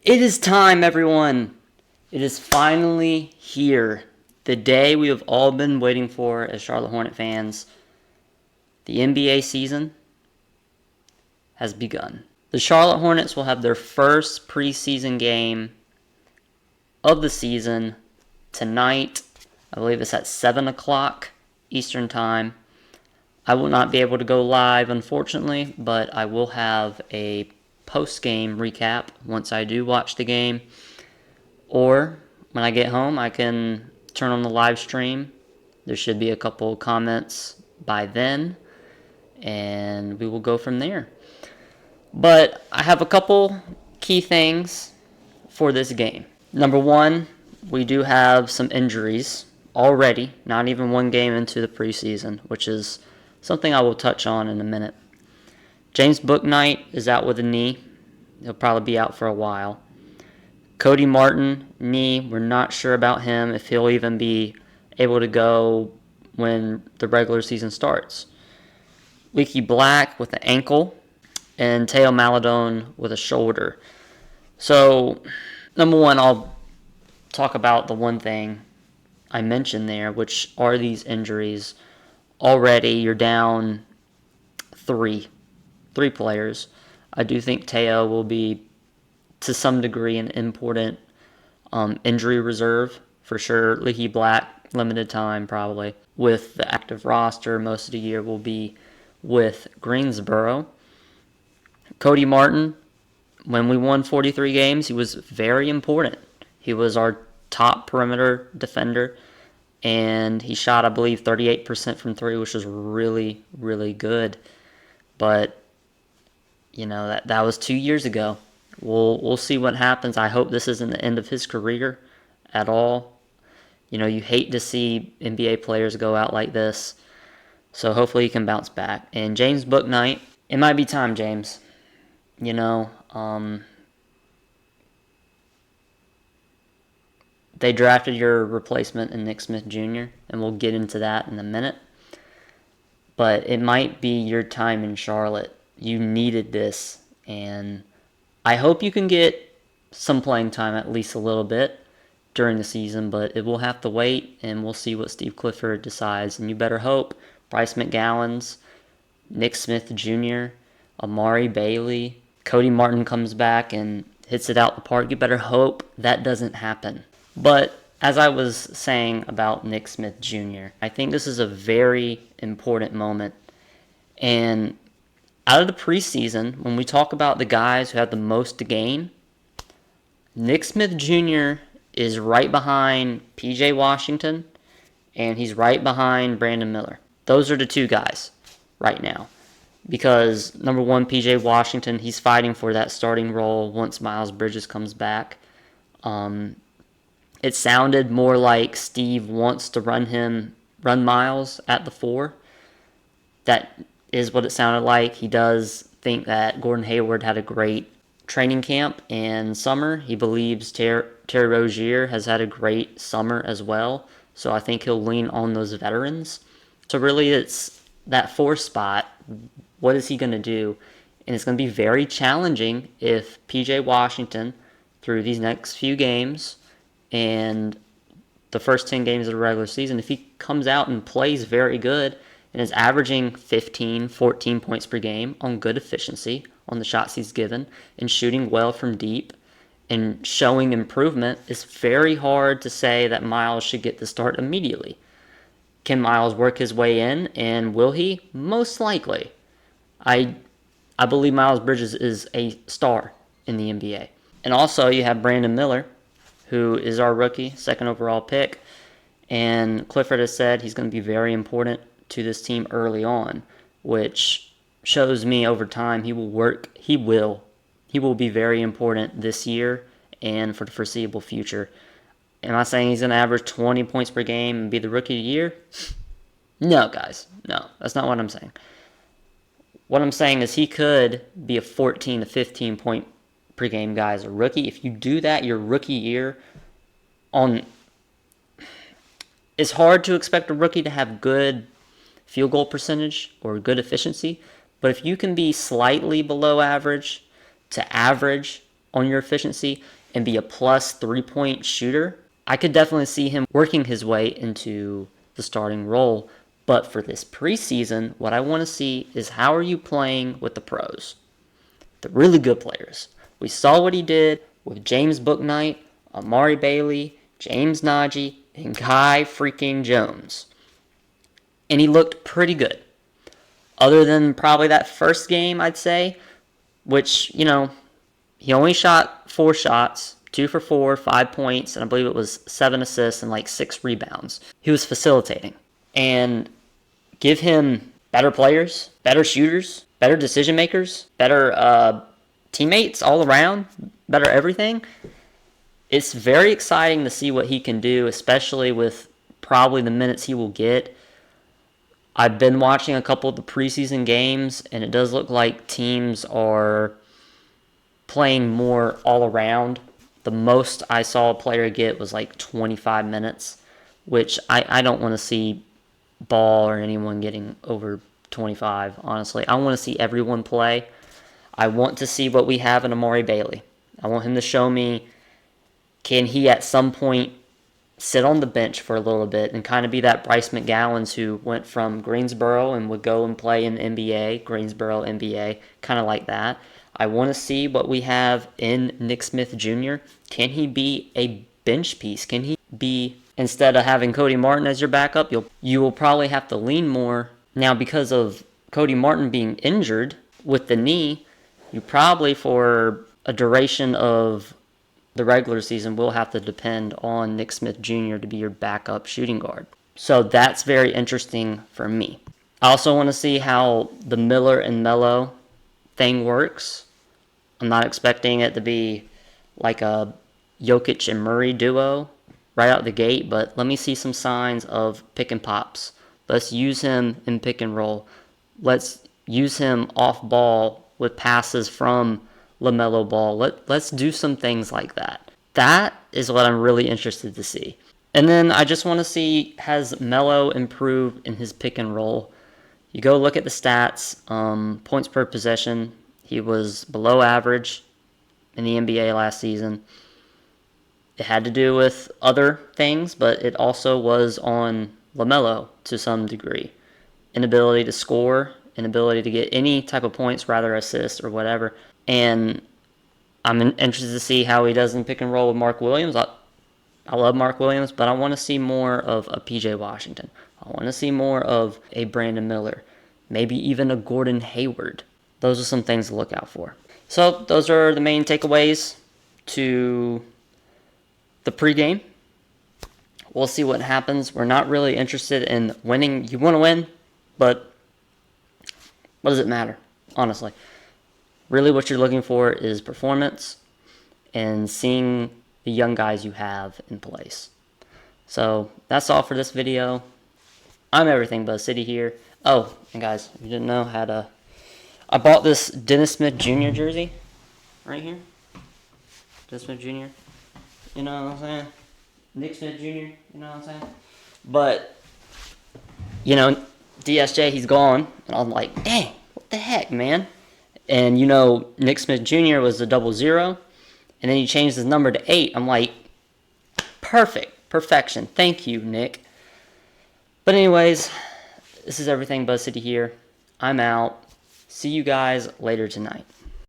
It is time, everyone. It is finally here. The day we have all been waiting for as Charlotte Hornet fans. The NBA season has begun. The Charlotte Hornets will have their first preseason game of the season tonight. I believe it's at 7 o'clock Eastern Time. I will not be able to go live, unfortunately, but I will have a post-game recap once I do watch the game. Or when I get home, I can turn on the live stream. There should be a couple comments by then, and we will go from there. But I have a couple key things for this game. Number one, we do have some injuries already, not even one game into the preseason, which is something I will touch on in a minute. James Bouknight is out with a knee. He'll probably be out for a while. Cody Martin, knee, we're not sure about him, if he'll even be able to go when the regular season starts. Leaky Black with an ankle, and Teo Maladone with a shoulder. So, number one, I'll talk about the one thing I mentioned there, which are these injuries. Already, you're down three players. I do think Teo will be, to some degree, an important injury reserve for sure. Leaky Black, limited time probably. With the active roster, most of the year will be with Greensboro. Cody Martin, when we won 43 games, he was very important. He was our top perimeter defender, and he shot, I believe, 38% from three, which was really, really good. But, you know, that was 2 years ago. We'll see what happens. I hope this isn't the end of his career at all. You know, you hate to see NBA players go out like this. So hopefully he can bounce back. And James Bouknight, it might be time, James. You know, they drafted your replacement in Nick Smith Jr., and we'll get into that in a minute. But it might be your time in Charlotte. You needed this, and I hope you can get some playing time, at least a little bit, during the season, but it will have to wait, and we'll see what Steve Clifford decides. And you better hope Bryce McGowan's, Nick Smith Jr., Amari Bailey, Cody Martin comes back and hits it out the park. You better hope that doesn't happen. But as I was saying about Nick Smith Jr., I think this is a very important moment. And out of the preseason, when we talk about the guys who have the most to gain, Nick Smith Jr. is right behind P.J. Washington, and he's right behind Brandon Miller. Those are the two guys right now. Because, number one, P.J. Washington, he's fighting for that starting role once Miles Bridges comes back. It sounded more like Steve wants to run Miles at the 4. That is what it sounded like. He does think that Gordon Hayward had a great training camp and summer. He believes Terry Rozier has had a great summer as well. So I think he'll lean on those veterans. So really it's that 4 spot. What is he going to do? And it's going to be very challenging if P.J. Washington, through these next few games and the first 10 games of the regular season, if he comes out and plays very good and is averaging 15, 14 points per game on good efficiency on the shots he's given and shooting well from deep and showing improvement, it's very hard to say that Miles should get the start immediately. Can Miles work his way in, and will he? Most likely. I believe Miles Bridges is a star in the NBA. And also you have Brandon Miller, who is our rookie, second overall pick. And Clifford has said he's going to be very important to this team early on, which shows me over time he will be very important this year and for the foreseeable future. Am I saying he's going to average 20 points per game and be the rookie of the year? No, guys. No, that's not what I'm saying. What I'm saying is he could be a 14 to 15 point per game guy as a rookie. If you do that your rookie year it's hard to expect a rookie to have good field goal percentage or good efficiency, but if you can be slightly below average to average on your efficiency and be a plus 3-point shooter, I could definitely see him working his way into the starting role. But for this preseason, what I want to see is how are you playing with the pros, the really good players. We saw what he did with James Bouknight, Amari Bailey, James Najee, and Kai freaking Jones. And he looked pretty good. Other than probably that first game, I'd say, which, he only shot 4 shots, 2 for 4, 5 points, and I believe it was 7 assists and like 6 rebounds. He was facilitating. And give him better players, better shooters, better decision makers, better teammates all around, better everything. It's very exciting to see what he can do, especially with probably the minutes he will get. I've been watching a couple of the preseason games, and it does look like teams are playing more all around. The most I saw a player get was like 25 minutes, which I don't want to see Ball or anyone getting over 25, honestly. I want to see everyone play. I want to see what we have in Amari Bailey. I want him to show me, can he at some point sit on the bench for a little bit and kind of be that Bryce McGowens who went from Greensboro and would go and play in the NBA, Greensboro NBA, kind of like that. I want to see what we have in Nick Smith Jr. Can he be a bench piece? Can he be, instead of having Cody Martin as your backup, you will probably have to lean more. Now, because of Cody Martin being injured with the knee, you probably, for a duration of the regular season, will have to depend on Nick Smith Jr. to be your backup shooting guard. So that's very interesting for me. I also want to see how the Miller and Melo thing works. I'm not expecting it to be like a Jokic and Murray duo right out the gate, but let me see some signs of pick and pops. Let's use him in pick and roll. Let's use him off ball with passes from LaMelo Ball. Let's do some things like that. That is what I'm really interested to see. And then I just want to see, has Melo improved in his pick and roll? You go look at the stats, points per possession. He was below average in the NBA last season. It had to do with other things, but it also was on LaMelo to some degree. Inability to score, inability to get any type of points, rather assists or whatever. And I'm interested to see how he does in pick and roll with Mark Williams. I love Mark Williams, but I want to see more of a PJ Washington. I want to see more of a Brandon Miller, maybe even a Gordon Hayward. Those are some things to look out for. So those are the main takeaways to the pregame. We'll see what happens. We're not really interested in winning. You want to win, but what does it matter, honestly? Really what you're looking for is performance and seeing the young guys you have in place. So that's all for this video. I'm Everything Buzz City here. Oh, and guys, if you didn't know, I bought this Dennis Smith Jr. jersey right here. Dennis Smith Jr. You know what I'm saying? Nick Smith Jr. You know what I'm saying? But, DSJ, he's gone. And I'm like, dang, what the heck, man? And, Nick Smith Jr. was the 00. And then he changed his number to 8. I'm like, perfection. Thank you, Nick. But anyways, this is Everything Buzz City here. I'm out. See you guys later tonight.